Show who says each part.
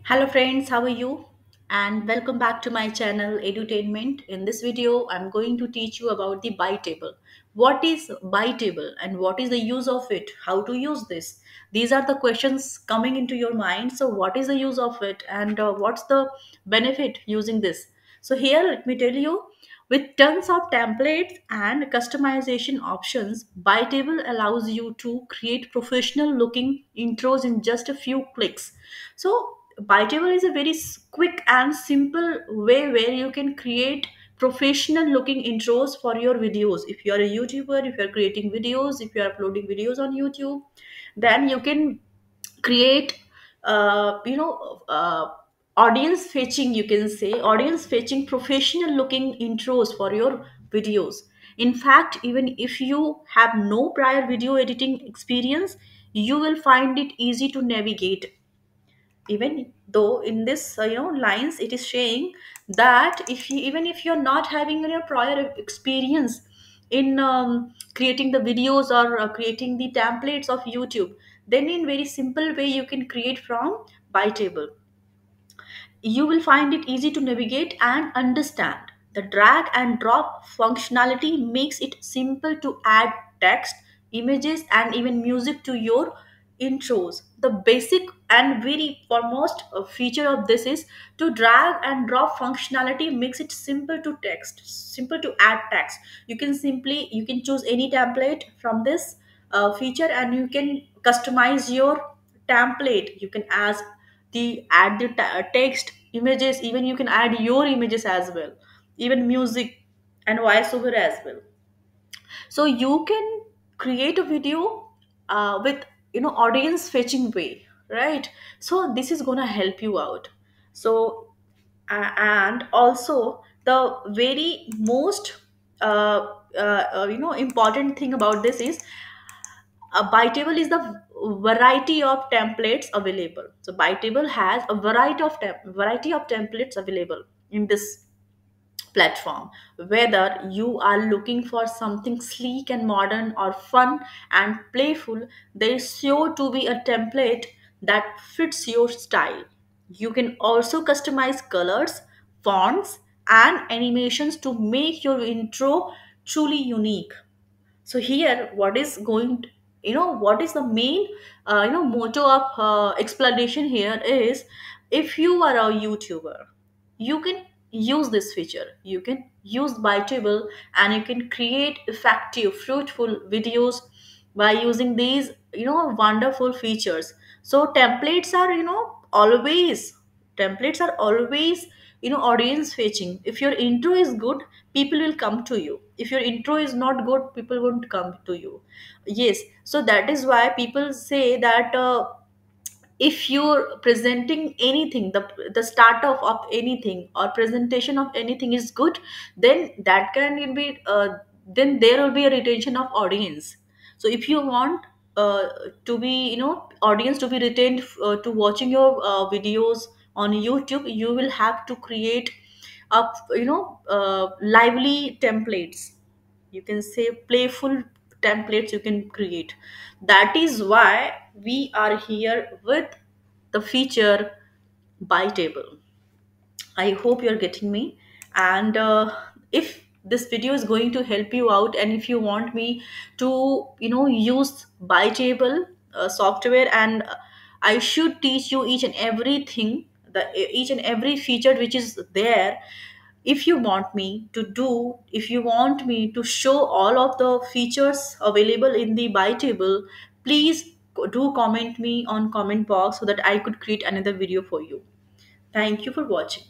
Speaker 1: Hello friends, how are you? And welcome back to my channel Edutainment. In this video, I'm going to teach you about the Biteable. What is Biteable and what is the use of it? How to use this? These are the questions coming into your mind. So what is the use of it and what's the benefit using this? So here, let me tell you, with tons of templates and customization options, Biteable allows you to create professional looking intros in just a few clicks. So Biteable is a very quick and simple way where you can create professional looking intros for your videos. If you are a YouTuber, if you are creating videos, if you are uploading videos on YouTube, then you can create audience fetching, you can say audience fetching professional looking intros for your videos. In fact, even if you have no prior video editing experience, you will find it easy to navigate. Even though in this lines it is saying that if you, even if you're not having any prior experience in creating the videos or creating the templates of YouTube, then in very simple way you can create from Biteable. You will find it easy to navigate and understand. The drag and drop functionality makes it simple to add text, images, and even music to your intros. The basic and very foremost feature of this is to drag and drop functionality makes it simple to add text. You can choose any template from this feature and you can customize your template. You can add the text, images, even you can add your images as well, even music and voiceover as well. So you can create a video with audience fetching way, right? So this is gonna help you out. So and also the very most important thing about this is Biteable is the variety of templates available. So Biteable has a variety of templates available in this platform. Whether you are looking for something sleek and modern or fun and playful, there is sure to be a template that fits your style. You can also customize colors, fonts, and animations to make your intro truly unique. So here what is going to, what is the main motto of explanation here is, if you are a YouTuber, you can use this feature, you can use Biteable, and you can create effective fruitful videos by using these wonderful features. So templates are always audience fetching. If your intro is good, people will come to you. If your intro is not good, people won't come to you. Yes, so that is why people say that if you're presenting anything, the start of anything or presentation of anything is good, then that can be then there will be a retention of audience. So if you want to be audience to be retained to watching your videos on YouTube, you will have to create up lively templates, you can say playful templates you can create. That is why we are here with the feature Biteable. I hope you're getting me. And if this video is going to help you out, and if you want me to, use Biteable software, and I should teach you each and everything, each and every feature which is there. If you want me to do, if you want me to show all of the features available in the Biteable, please do comment me on comment box so that I could create another video for you. Thank you for watching.